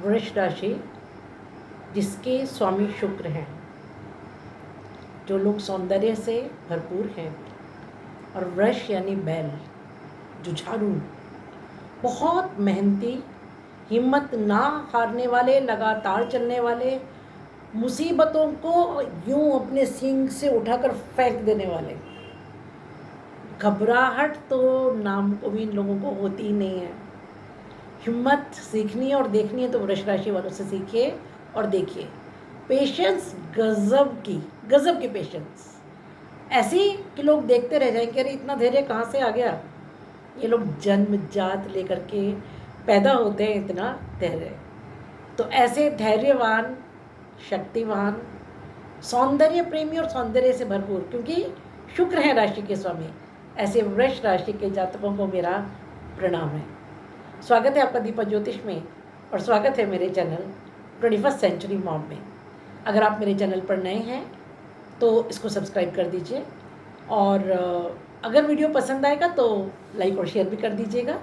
वृष राशि जिसके स्वामी शुक्र हैं, जो लोग सौंदर्य से भरपूर हैं, और वृष यानी बैल, जुझारू, बहुत मेहनती, हिम्मत ना हारने वाले, लगातार चलने वाले, मुसीबतों को यूं अपने सींग से उठाकर फेंक देने वाले। घबराहट तो नाम को भी इन लोगों को होती ही नहीं है। हिम्मत सीखनी है और देखनी है तो वृष राशि वालों से सीखिए और देखिए। पेशेंस गजब की पेशेंस, ऐसी कि लोग देखते रह जाएंगे, अरे इतना धैर्य कहाँ से आ गया। ये लोग जन्मजात लेकर के पैदा होते हैं इतना धैर्य। तो ऐसे धैर्यवान, शक्तिवान, सौंदर्य प्रेमी और सौंदर्य से भरपूर, क्योंकि शुक्र है राशि के स्वामी, ऐसे वृष राशि के जातकों को मेरा प्रणाम है। स्वागत है आपका दीपा ज्योतिष में, और स्वागत है मेरे चैनल 21st सेंचुरी मॉम में। अगर आप मेरे चैनल पर नए हैं तो इसको सब्सक्राइब कर दीजिए, और अगर वीडियो पसंद आएगा तो लाइक और शेयर भी कर दीजिएगा।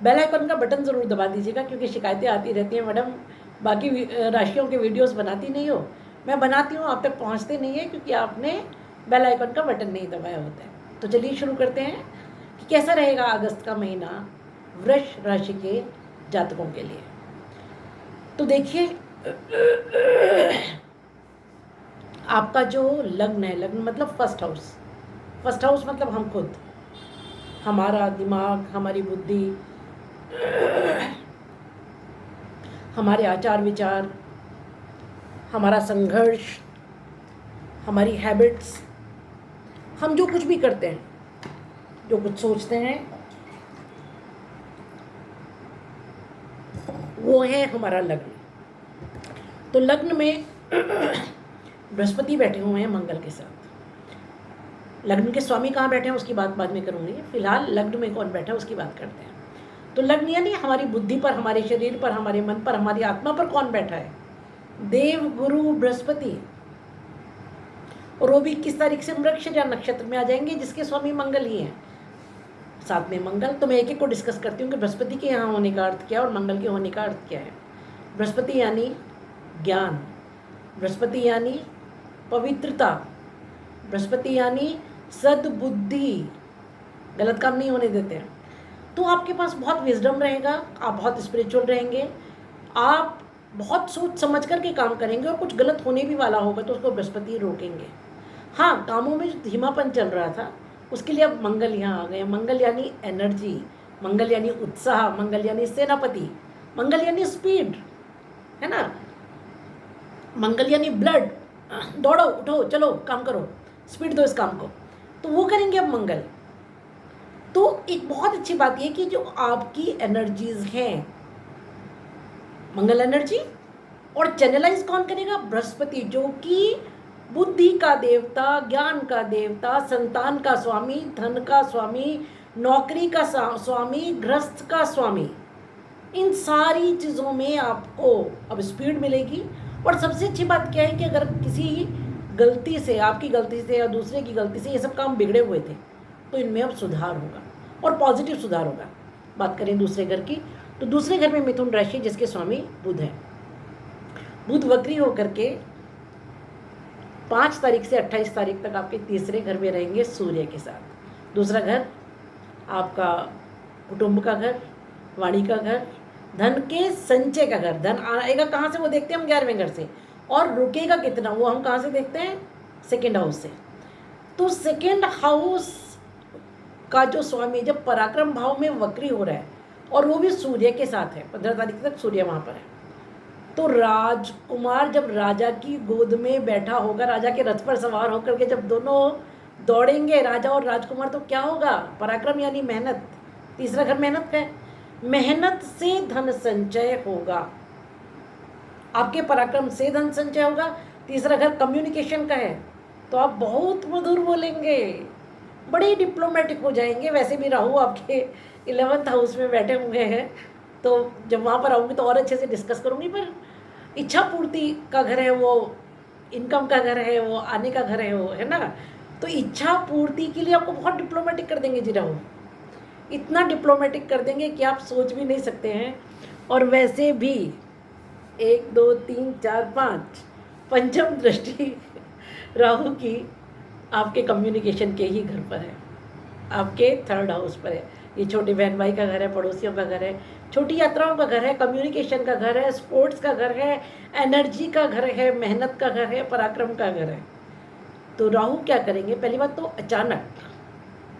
बेल आइकन का बटन ज़रूर दबा दीजिएगा, क्योंकि शिकायतें आती रहती हैं, मैडम बाकी राशियों के वीडियोस बनाती नहीं हो। मैं बनाती हूँ, आप तक पहुँचते नहीं है क्योंकि आपने बेल आइकन का बटन नहीं दबाया होता है। तो चलिए शुरू करते हैं कि कैसा रहेगा अगस्त का महीना वृष राशि के जातकों के लिए। तो देखिए, आपका जो लग्न है, लग्न मतलब फर्स्ट हाउस मतलब हम खुद, हमारा दिमाग, हमारी बुद्धि, हमारे आचार विचार, हमारा संघर्ष, हमारी हैबिट्स, हम जो कुछ भी करते हैं, जो कुछ सोचते हैं, वो है हमारा लग्न। तो लग्न में बृहस्पति बैठे हुए हैं मंगल के साथ। लग्न के स्वामी कहाँ बैठे हैं उसकी बात बाद में करूँगी, फिलहाल लग्न में कौन बैठा है उसकी बात करते हैं। तो लग्न यानी हमारी बुद्धि पर, हमारे शरीर पर, हमारे मन पर, हमारी आत्मा पर कौन बैठा है? देव गुरु बृहस्पति। और वो भी किस तारीख से मृगशिरा नक्षत्र में आ जाएंगे, जिसके स्वामी मंगल ही हैं। साथ में मंगल, तो मैं एक एक को डिस्कस करती हूँ कि बृहस्पति के यहाँ होने का अर्थ क्या है और मंगल के होने का अर्थ क्या है। बृहस्पति यानी ज्ञान, बृहस्पति यानी पवित्रता, बृहस्पति यानी सद्बुद्धि, गलत काम नहीं होने देते हैं। तो आपके पास बहुत विजडम रहेगा, आप बहुत स्पिरिचुअल रहेंगे, आप बहुत सोच समझ कर के काम करेंगे, और कुछ गलत होने भी वाला होगा तो उसको बृहस्पति रोकेंगे। हाँ, कामों में जो धीमापन चल रहा था उसके लिए अब मंगल यहाँ आ गए। मंगल यानी एनर्जी, मंगल यानी उत्साह, मंगल यानी सेनापति, मंगल यानी स्पीड, है ना। मंगल यानी ब्लड, दौड़ो, उठो, चलो, काम करो, स्पीड दो इस काम को, तो वो करेंगे अब मंगल। तो एक बहुत अच्छी बात यह कि जो आपकी एनर्जीज हैं, मंगल एनर्जी, और चैनलाइज कौन करेगा? बृहस्पति, जो कि बुद्धि का देवता, ज्ञान का देवता, संतान का स्वामी, धन का स्वामी, नौकरी का स्वामी, गृहस्थ का स्वामी। इन सारी चीज़ों में आपको अब स्पीड मिलेगी। और सबसे अच्छी बात क्या है कि अगर किसी गलती से, आपकी गलती से या दूसरे की गलती से ये सब काम बिगड़े हुए थे, तो इनमें अब सुधार होगा, और पॉजिटिव सुधार होगा। बात करें दूसरे घर की, तो दूसरे घर में मिथुन राशि, जिसके स्वामी बुध है। बुध वक्री होकर के 5 तारीख से 28 तारीख तक आपके तीसरे घर में रहेंगे सूर्य के साथ। दूसरा घर आपका कुटुंब का घर, वाणी का घर, धन के संचय का घर। धन आएगा कहाँ से वो देखते हैं हम 11वें घर से, और रुकेगा कितना वो हम कहाँ से देखते हैं? सेकेंड हाउस से। तो सेकेंड हाउस का जो स्वामी जब पराक्रम भाव में वक्री हो रहा है, और वो भी सूर्य के साथ है, 15 तारीख तक सूर्य वहाँ पर है, तो राजकुमार जब राजा की गोद में बैठा होगा, राजा के रथ पर सवार होकर के जब दोनों दौड़ेंगे, राजा और राजकुमार, तो क्या होगा? पराक्रम यानी मेहनत। तीसरा घर मेहनत का है, मेहनत से धन संचय होगा, आपके पराक्रम से धन संचय होगा। तीसरा घर कम्युनिकेशन का है, तो आप बहुत मधुर बोलेंगे, बड़े डिप्लोमेटिक हो जाएंगे। वैसे भी राहु आपके 11th हाउस में बैठे हुए हैं, तो जब वहाँ पर आऊँगी तो और अच्छे से डिस्कस करूँगी। पर इच्छा पूर्ति का घर है वो, इनकम का घर है वो, आने का घर है वो, है ना। तो इच्छा पूर्ति के लिए आपको बहुत डिप्लोमेटिक कर देंगे जी राहु, इतना डिप्लोमेटिक कर देंगे कि आप सोच भी नहीं सकते हैं। और वैसे भी 1 2 3 4 5 पंचम दृष्टि राहु की आपके कम्युनिकेशन के ही घर पर है, आपके थर्ड हाउस पर है। ये छोटी बहन भाई का घर है, पड़ोसियों का घर है, छोटी यात्राओं का घर है, कम्युनिकेशन का घर है, स्पोर्ट्स का घर है, एनर्जी का घर है, मेहनत का घर है, पराक्रम का घर है। तो राहु क्या करेंगे? पहली बात तो अचानक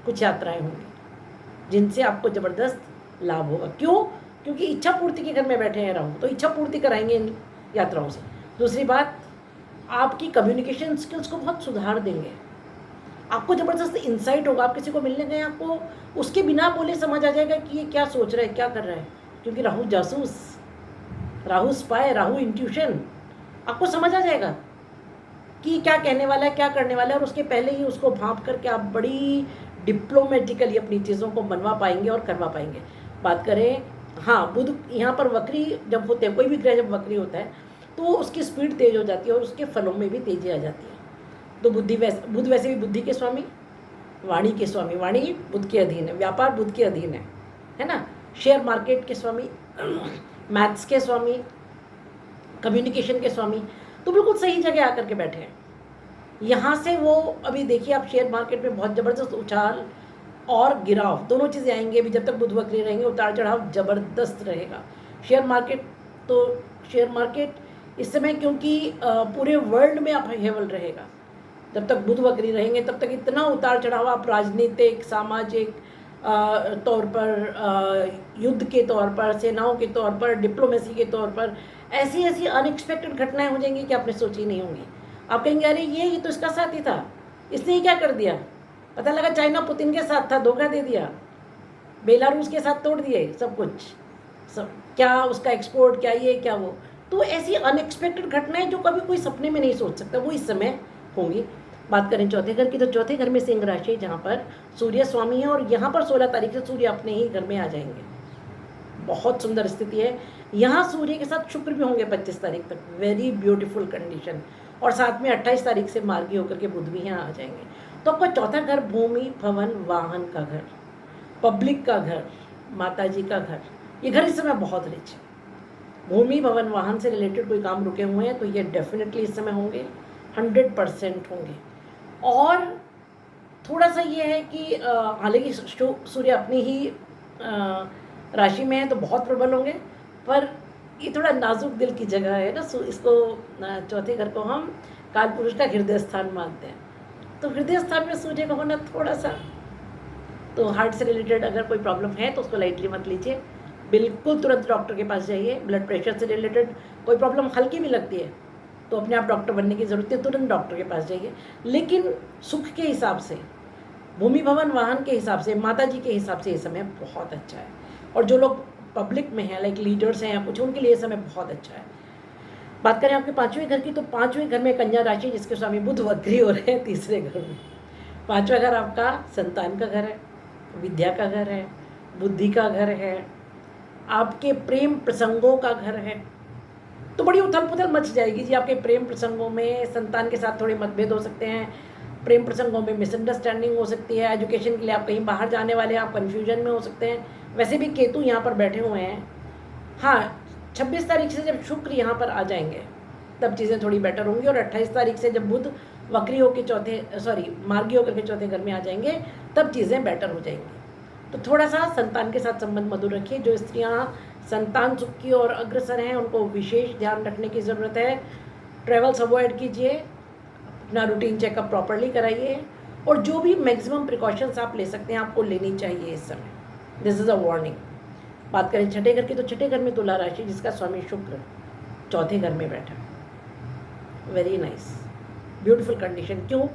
कुछ यात्राएं होंगी जिनसे आपको ज़बरदस्त लाभ होगा। क्यों? क्योंकि इच्छा पूर्ति के घर में बैठे हैं राहु, तो इच्छा पूर्ति कराएंगे इन यात्राओं से। दूसरी बात, आपकी कम्युनिकेशन स्किल्स को बहुत सुधार देंगे, आपको ज़बरदस्त इंसाइट होगा। आप किसी को मिलने गए, आपको उसके बिना बोले समझ आ जाएगा कि ये क्या सोच रहा है, क्या कर रहा है, क्योंकि राहु जासूस, राहु स्पाई, राहु इंट्यूशन, आपको समझ आ जाएगा कि क्या कहने वाला है, क्या करने वाला है, और उसके पहले ही उसको भांप करके आप बड़ी डिप्लोमेटिकली अपनी चीज़ों को बनवा पाएंगे और करवा पाएंगे। बात करें, हाँ, बुध यहाँ पर वक्री जब होते हैं, कोई भी ग्रह जब वक्री होता है तो उसकी स्पीड तेज हो जाती है और उसके फलों में भी तेजी आ जाती है। तो बुध वैसे भी बुद्धि के स्वामी, वाणी के स्वामी, वाणी बुध के अधीन है, व्यापार बुध के अधीन है ना, शेयर मार्केट के स्वामी, मैथ्स के स्वामी, कम्युनिकेशन के स्वामी, तो बिल्कुल सही जगह आकर के बैठे हैं। यहाँ से वो अभी देखिए, आप शेयर मार्केट में बहुत ज़बरदस्त उछाल और गिराव दोनों चीज़ें आएंगे। अभी जब तक बुध वक्री रहेंगे, उतार चढ़ाव ज़बरदस्त रहेगा। शेयर मार्केट इस समय, क्योंकि पूरे वर्ल्ड में आप हेवल रहेगा, जब तक बुध वक्री रहेंगे तब तक इतना उतार चढ़ाव, आप राजनीतिक, सामाजिक तौर पर, युद्ध के तौर पर, सेनाओं के तौर पर, डिप्लोमेसी के तौर पर ऐसी ऐसी अनएक्सपेक्टेड घटनाएं हो जाएंगी कि आपने सोची नहीं होंगी। आप कहेंगे अरे ये तो इसका साथ ही था, इसने ही क्या कर दिया, पता लगा चाइना पुतिन के साथ था, धोखा दे दिया, बेलारूस के साथ तोड़ दिए सब कुछ, सब क्या उसका एक्सपोर्ट, क्या ये क्या वो। तो ऐसी अनएक्सपेक्टेड घटनाएं जो कभी कोई सपने में नहीं सोच सकता, वो इस समय होंगी। बात करें चौथे घर की, तो चौथे घर में सिंह राशि, जहाँ पर सूर्य स्वामी है, और यहाँ पर 16 तारीख से सूर्य अपने ही घर में आ जाएंगे। बहुत सुंदर स्थिति है। यहाँ सूर्य के साथ शुक्र भी होंगे 25 तारीख तक, वेरी ब्यूटीफुल कंडीशन। और साथ में 28 तारीख से मार्गी होकर के बुध भी यहाँ आ जाएंगे। तो आपका चौथा घर भूमि, भवन, वाहन का घर, पब्लिक का घर, माता जी का घर, ये घर इस समय बहुत रिच है। भूमि, भवन, वाहन से रिलेटेड कोई काम रुके हुए हैं तो ये डेफिनेटली इस समय होंगे, 100% होंगे। और थोड़ा सा ये है कि हालांकि सूर्य अपनी ही राशि में है तो बहुत प्रबल होंगे, पर ये थोड़ा नाजुक दिल की जगह है ना, इसको चौथे घर को हम काल पुरुष का हृदय स्थान मानते हैं। तो हृदय स्थान में सूर्य का होना थोड़ा सा, तो हार्ट से रिलेटेड अगर कोई प्रॉब्लम है तो उसको लाइटली मत लीजिए, बिल्कुल तुरंत डॉक्टर के पास जाइए। ब्लड प्रेशर से रिलेटेड कोई प्रॉब्लम हल्की भी लगती है तो अपने आप डॉक्टर बनने की ज़रूरत है, तुरंत डॉक्टर के पास जाइए। लेकिन सुख के हिसाब से, भूमि, भवन, वाहन के हिसाब से, माता जी के हिसाब से ये समय बहुत अच्छा है। और जो लोग पब्लिक में हैं, लाइक लीडर्स हैं या कुछ, उनके लिए समय बहुत अच्छा है। बात करें आपके पाँचवें घर की, तो पाँचवें घर में कन्या राशि, जिसके स्वामी बुध वक्री हो रहे हैं तीसरे घर में। पाँचवा घर आपका संतान का घर है, विद्या का घर है, बुद्धि का घर है, आपके प्रेम प्रसंगों का घर है। तो बड़ी उथल पुथल मच जाएगी जी आपके प्रेम प्रसंगों में। संतान के साथ थोड़े मतभेद हो सकते हैं, प्रेम प्रसंगों में मिसअंडरस्टैंडिंग हो सकती है, एजुकेशन के लिए आप कहीं बाहर जाने वाले हैं, आप कन्फ्यूजन में हो सकते हैं। वैसे भी केतु यहाँ पर बैठे हुए हैं। हाँ, 26 तारीख से जब शुक्र यहाँ पर आ जाएंगे तब चीज़ें थोड़ी बेटर होंगी, और 28 तारीख से जब बुध वक्री होकर मार्गी होकर के चौथे घर में आ जाएंगे तब चीज़ें बेटर हो जाएंगी। तो थोड़ा सा संतान के साथ संबंध मधुर रखिए। जो स्त्रियाँ संतान सुख की और अग्रसर हैं उनको विशेष ध्यान रखने की ज़रूरत है। ट्रैवल्स अवॉइड कीजिए, अपना रूटीन चेकअप प्रॉपरली कराइए, और जो भी मैक्सिमम प्रिकॉशंस आप ले सकते हैं आपको लेनी चाहिए इस समय। This is a warning. बात करें छठे घर की, तो छठे घर में तुला राशि, जिसका स्वामी शुक्र चौथे घर में बैठा। Very nice, beautiful condition. क्यों?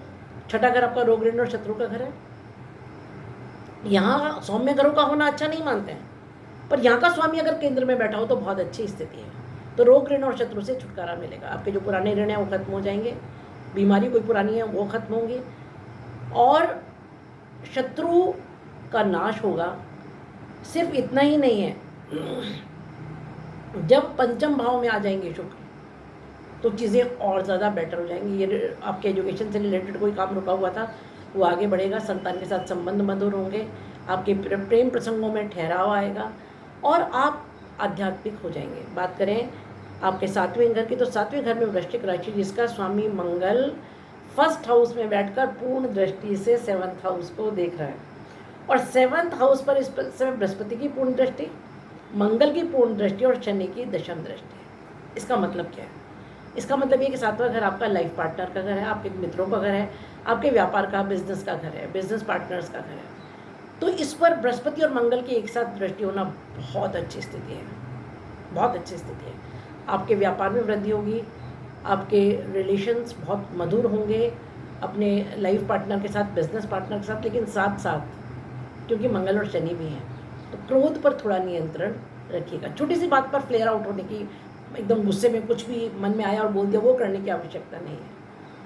छठा घर आपका रोग ऋण और शत्रु का घर है। यहाँ सौम्य घरों का होना अच्छा नहीं मानते हैं, पर यहाँ का स्वामी अगर केंद्र में बैठा हो तो बहुत अच्छी स्थिति है। तो रोग ऋण और शत्रु से छुटकारा मिलेगा। आपके जो पुराने ऋण हैं वो खत्म हो जाएंगे, बीमारी कोई पुरानी है वो खत्म होंगी, और शत्रु का नाश होगा। सिर्फ इतना ही नहीं है, जब पंचम भाव में आ जाएंगे शुक्र तो चीज़ें और ज़्यादा बेटर हो जाएंगी। ये आपके एजुकेशन से रिलेटेड कोई काम रुका हुआ था वो आगे बढ़ेगा, संतान के साथ संबंध मधुर होंगे, आपके प्रेम प्रसंगों में ठहराव आएगा, और आप आध्यात्मिक हो जाएंगे। बात करें आपके 7वें घर की, तो 7वें घर में वृश्चिक राशि जिसका स्वामी मंगल फर्स्ट हाउस में बैठकर पूर्ण दृष्टि से 7th हाउस को देख रहा है, और 7th हाउस पर इस समय बृहस्पति की पूर्ण दृष्टि, मंगल की पूर्ण दृष्टि और शनि की दशम दृष्टि। इसका मतलब क्या है? इसका मतलब ये कि 7वां घर आपका लाइफ पार्टनर का घर है, आपके मित्रों का घर है, आपके व्यापार का, बिजनेस का घर है, बिजनेस पार्टनर्स का घर है। तो इस पर बृहस्पति और मंगल की एक साथ दृष्टि होना बहुत अच्छी स्थिति है, बहुत अच्छी स्थिति है। आपके व्यापार में वृद्धि होगी, आपके रिलेशंस बहुत मधुर होंगे अपने लाइफ पार्टनर के साथ, बिजनेस पार्टनर के साथ, लेकिन साथ साथ क्योंकि मंगल और शनि भी हैं तो क्रोध पर थोड़ा नियंत्रण रखिएगा। छोटी सी बात पर फ्लेयर आउट होने की, एकदम गुस्से में कुछ भी मन में आया और बोल दिया, वो करने की आवश्यकता नहीं है,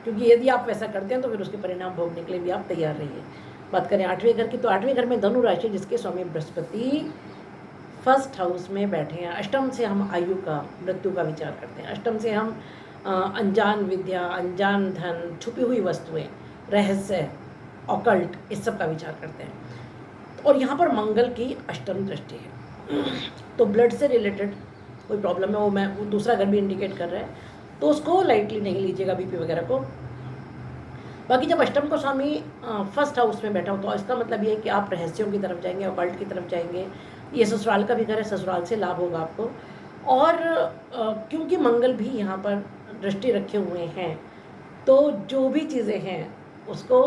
क्योंकि यदि आप वैसा करते हैं तो फिर उसके परिणाम भोगने के लिए भी आप तैयार रहिए। बात करें 8वें घर की, तो 8वें घर में धनु राशि जिसके स्वामी बृहस्पति फर्स्ट हाउस में बैठे हैं। अष्टम से हम आयु का, मृत्यु का विचार करते हैं। अष्टम से हम अनजान विद्या, अनजान धन, छुपी हुई वस्तुएं, रहस्य, ऑकल्ट, इस सब का विचार करते हैं। और यहाँ पर मंगल की अष्टम दृष्टि है, तो ब्लड से रिलेटेड कोई प्रॉब्लम है, वो दूसरा घर भी इंडिकेट कर रहा है, तो उसको लाइटली नहीं लीजिएगा, बीपी वगैरह को। बाकी जब अष्टम को स्वामी फर्स्ट हाउस में बैठा हो तो इसका मतलब ये है कि आप रहस्यों की तरफ जाएंगे, ऑकल्ट की तरफ जाएंगे। ये ससुराल का भी घर है, ससुराल से लाभ होगा आपको। और क्योंकि मंगल भी यहाँ पर दृष्टि रखे हुए हैं, तो जो भी चीज़ें हैं उसको,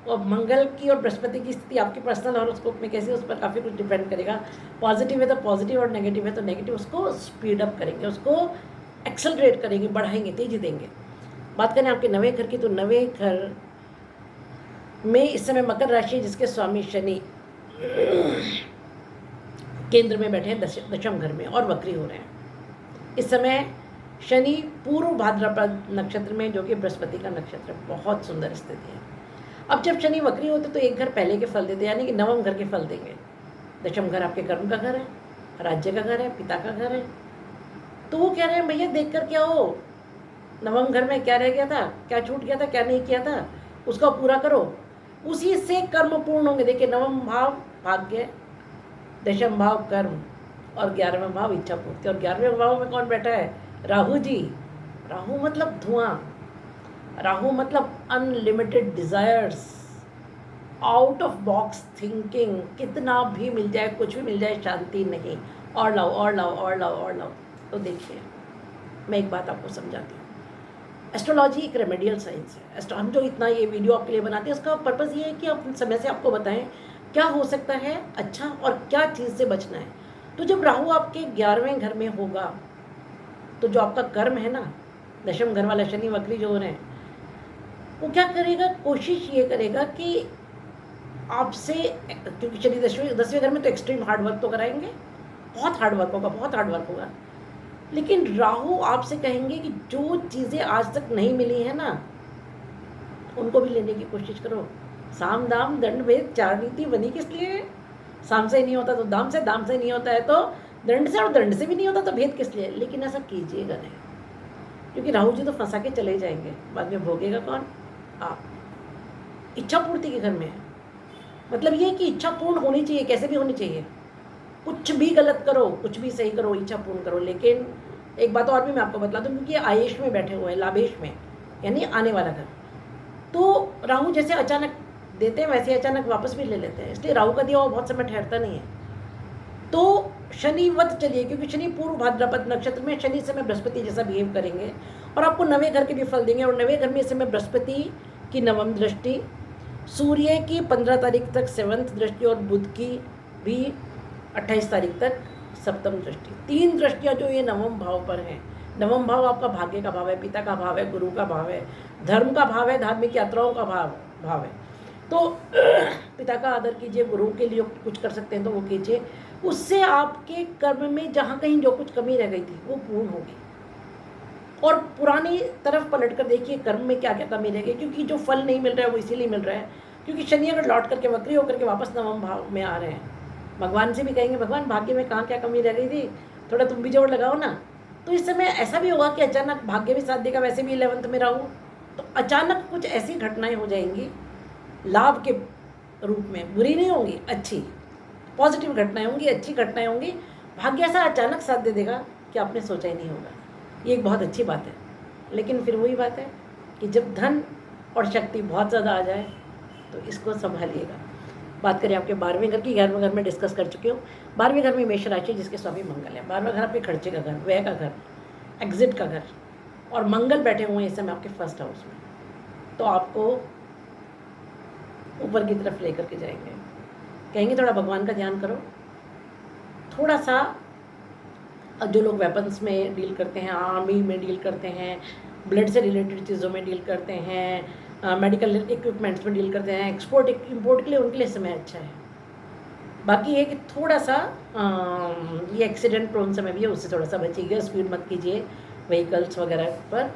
और मंगल की और बृहस्पति की स्थिति आपकी पर्सनल हॉरोस्कोप में कैसी, उस पर काफ़ी कुछ डिपेंड करेगा। पॉजिटिव है तो पॉजिटिव, और नेगेटिव है तो नेगेटिव, उसको स्पीड अप करेंगे, उसको एक्सेलरेट करेंगे, बढ़ाएंगे, तेजी देंगे। बात करें आपके 9वें घर की, तो 9वें घर में इस समय मकर राशि जिसके स्वामी शनि केंद्र में बैठे हैं, दशम घर में, और वक्री हो रहे हैं। इस समय शनि पूर्व भाद्रपद नक्षत्र में, जो कि बृहस्पति का नक्षत्र, बहुत सुंदर स्थिति है। अब जब शनि वक्री होते तो एक घर पहले के फल देते, यानी कि 9वें घर के फल देंगे। दशम घर आपके कर्म का घर है, राज्य का घर है, पिता का घर है। तो वो कह रहे हैं भैया देख कर क्या हो, 9वें घर में क्या रह गया था, क्या छूट गया था, क्या नहीं किया था, उसका पूरा करो, उसी से कर्म पूर्ण होंगे। देखिए 9वां भाव भाग्य, दशम भाव कर्म, और 11वां भाव इच्छा पूर्ति। और 11वें भाव में कौन बैठा है? राहु जी। राहु मतलब धुआं, राहु मतलब unlimited desires, out of box thinking, कितना भी मिल जाए, कुछ भी मिल जाए, शांति नहीं, और लाओ और लाओ और लाओ और लाओ। तो देखिए मैं एक बात आपको समझाती हूँ, एस्ट्रोलॉजी एक रेमेडियल साइंस है। हम जो इतना ये वीडियो आपके लिए बनाते हैं उसका पर्पज़ ये है कि आप समय से आपको बताएं क्या हो सकता है अच्छा और क्या चीज़ से बचना है। तो जब राहु आपके 11वें घर में होगा तो जो आपका कर्म है ना, दशम घर वाला शनि वक्री जो हो रहे हैं, वो क्या करेगा, कोशिश ये करेगा कि आपसे, क्योंकि शनि 10वें घर में तो एक्सट्रीम हार्ड वर्क तो कराएंगे, बहुत हार्ड वर्क होगा, बहुत हार्ड वर्क होगा। लेकिन राहु आपसे कहेंगे कि जो चीज़ें आज तक नहीं मिली है ना, उनको भी लेने की कोशिश करो। साम दाम दंड भेद चार नीति बनी किस लिए? साम से नहीं होता तो दाम से, दाम से नहीं होता है तो दंड से, और दंड से भी नहीं होता तो भेद किस लिए? लेकिन ऐसा कीजिएगा नहीं, क्योंकि राहु जी तो फंसा के चले जाएंगे, बाद में भोगेगा कौन? आप। इच्छा पूर्ति के घर में है, मतलब ये कि इच्छा पूर्ण होनी चाहिए, कैसे भी होनी चाहिए। कुछ भी गलत करो, कुछ भी सही करो, इच्छा पूर्ण करो। लेकिन एक बात और भी मैं आपको बता दूं, क्योंकि आयेश में बैठे हुए हैं, लाभेश में, यानी आने वाला घर। तो राहु जैसे अचानक देते हैं वैसे अचानक वापस भी ले लेते हैं, इसलिए राहु का दिया हुआ बहुत समय ठहरता नहीं है। तो शनिवत चलिए, क्योंकि शनि पूर्व भाद्रपद नक्षत्र में, शनि समय बृहस्पति जैसा बिहेव करेंगे और आपको 9वें घर के भी फल देंगे। और 9वें घर में इस समय बृहस्पति की 9वीं दृष्टि, सूर्य की 15 तारीख तक 7th दृष्टि, और बुध की भी 28 तारीख तक 7वीं दृष्टि। 3 दृष्टियाँ जो ये 9वें भाव पर हैं। 9वां भाव आपका भाग्य का भाव है, पिता का भाव है, गुरु का भाव है, धर्म का भाव है, धार्मिक यात्राओं का भाव है। तो पिता का आदर कीजिए, गुरु के लिए कुछ कर सकते हैं तो वो कीजिए, उससे आपके कर्म में जहाँ कहीं जो कुछ कमी रह गई थी वो पूर्ण होगी। और पुरानी तरफ पलट कर देखिए कर्म में क्या क्या कमी रह गई, क्योंकि जो फल नहीं मिल रहा है वो इसीलिए मिल रहा है क्योंकि शनि अगर लौट करके वक्री होकर के वापस 9वें भाव में आ रहे हैं। भगवान से भी कहेंगे भगवान भाग्य में कहाँ क्या कमी रह गई थी, थोड़ा तुम भी जोर लगाओ ना। तो इस समय ऐसा भी होगा कि अचानक भाग्य भी साथ देगा, वैसे भी 11th में रहूँ तो अचानक कुछ ऐसी घटनाएं हो जाएंगी लाभ के रूप में, बुरी नहीं होंगी, अच्छी पॉजिटिव घटनाएं होंगी, अच्छी घटनाएं होंगी, भाग्य ऐसा अचानक साथ दे देगा कि आपने सोचा ही नहीं होगा। ये एक बहुत अच्छी बात है। लेकिन फिर वही बात है कि जब धन और शक्ति बहुत ज़्यादा आ जाए तो इसको संभालिएगा। बात करें आपके 12वें घर की, 11वें घर में डिस्कस कर चुकी हूँ। 12वें घर में मेष राशि जिसके स्वामी मंगल है। 12वां घर आपके खर्चे का घर, व्यय का घर, एग्जिट का घर, और मंगल बैठे हुए हैं इस समय आपके फर्स्ट हाउस में। तो आपको ऊपर की तरफ लेकर के जाएंगे। कहेंगे थोड़ा भगवान का ध्यान करो, थोड़ा सा जो लोग वेपन्स में डील करते हैं, आर्मी में डील करते हैं, ब्लड से रिलेटेड चीज़ों में डील करते हैं, मेडिकल इक्विपमेंट्स में डील करते हैं, एक्सपोर्ट इम्पोर्ट के लिए उनके लिए समय अच्छा है। बाकी ये कि थोड़ा सा ये एक्सीडेंट प्रोन समय भी है, उससे थोड़ा सा बचिएगा। स्पीड मत कीजिए व्हीकल्स वगैरह पर,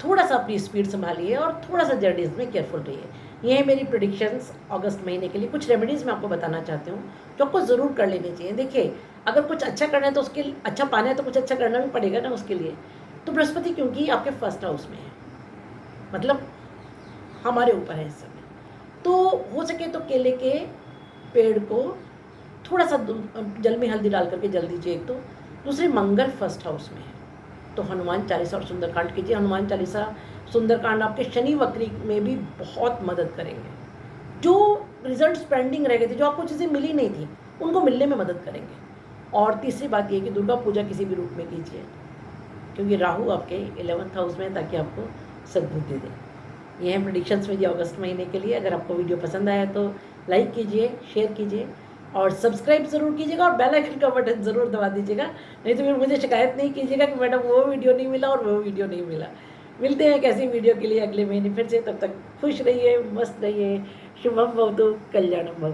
थोड़ा सा अपनी स्पीड संभालिए और थोड़ा सा जर्नीज में केयरफुल रहिए। ये है मेरी प्रेडिक्शंस अगस्त महीने के लिए। कुछ रेमेडीज़ मैं आपको बताना चाहती हूँ जो आपको ज़रूर कर लेनी चाहिए। देखिए, अगर कुछ अच्छा करना है तो उसके अच्छा पाना है तो कुछ अच्छा करना भी पड़ेगा ना उसके लिए। तो बृहस्पति क्योंकि आपके फर्स्ट हाउस में है, मतलब हमारे ऊपर है इस समय, तो हो सके तो केले के पेड़ को थोड़ा सा जल में हल्दी डाल करके जल दीजिए एक तो। दूसरे, मंगल फर्स्ट हाउस में है तो हनुमान चालीसा और सुंदरकांड कीजिए। हनुमान चालीसा सुंदरकांड आपके शनि वक्री में भी बहुत मदद करेंगे। जो रिजल्ट्स पेंडिंग रह गए थे, जो आपको चीज़ें मिली नहीं थी, उनको मिलने में मदद करेंगे। और तीसरी बात ये कि दुर्गा पूजा किसी भी रूप में कीजिए, क्योंकि राहु आपके 11th हाउस में है, ताकि आपको सद्बुद्धि दे। ये हैं प्रेडिक्शंस मेरी अगस्त महीने के लिए। अगर आपको वीडियो पसंद आया तो लाइक कीजिए, शेयर कीजिए और सब्सक्राइब ज़रूर कीजिएगा, और बेल आइकन का बटन ज़रूर दबा दीजिएगा। नहीं तो फिर मुझे शिकायत नहीं कीजिएगा कि मैडम वो वीडियो नहीं मिला और वो वीडियो नहीं मिला। मिलते हैं एक ऐसी वीडियो के लिए अगले महीने फिर से। तब तक खुश रहिए, मस्त रहिए। शुभम भवतु, कल्याणम भवतु।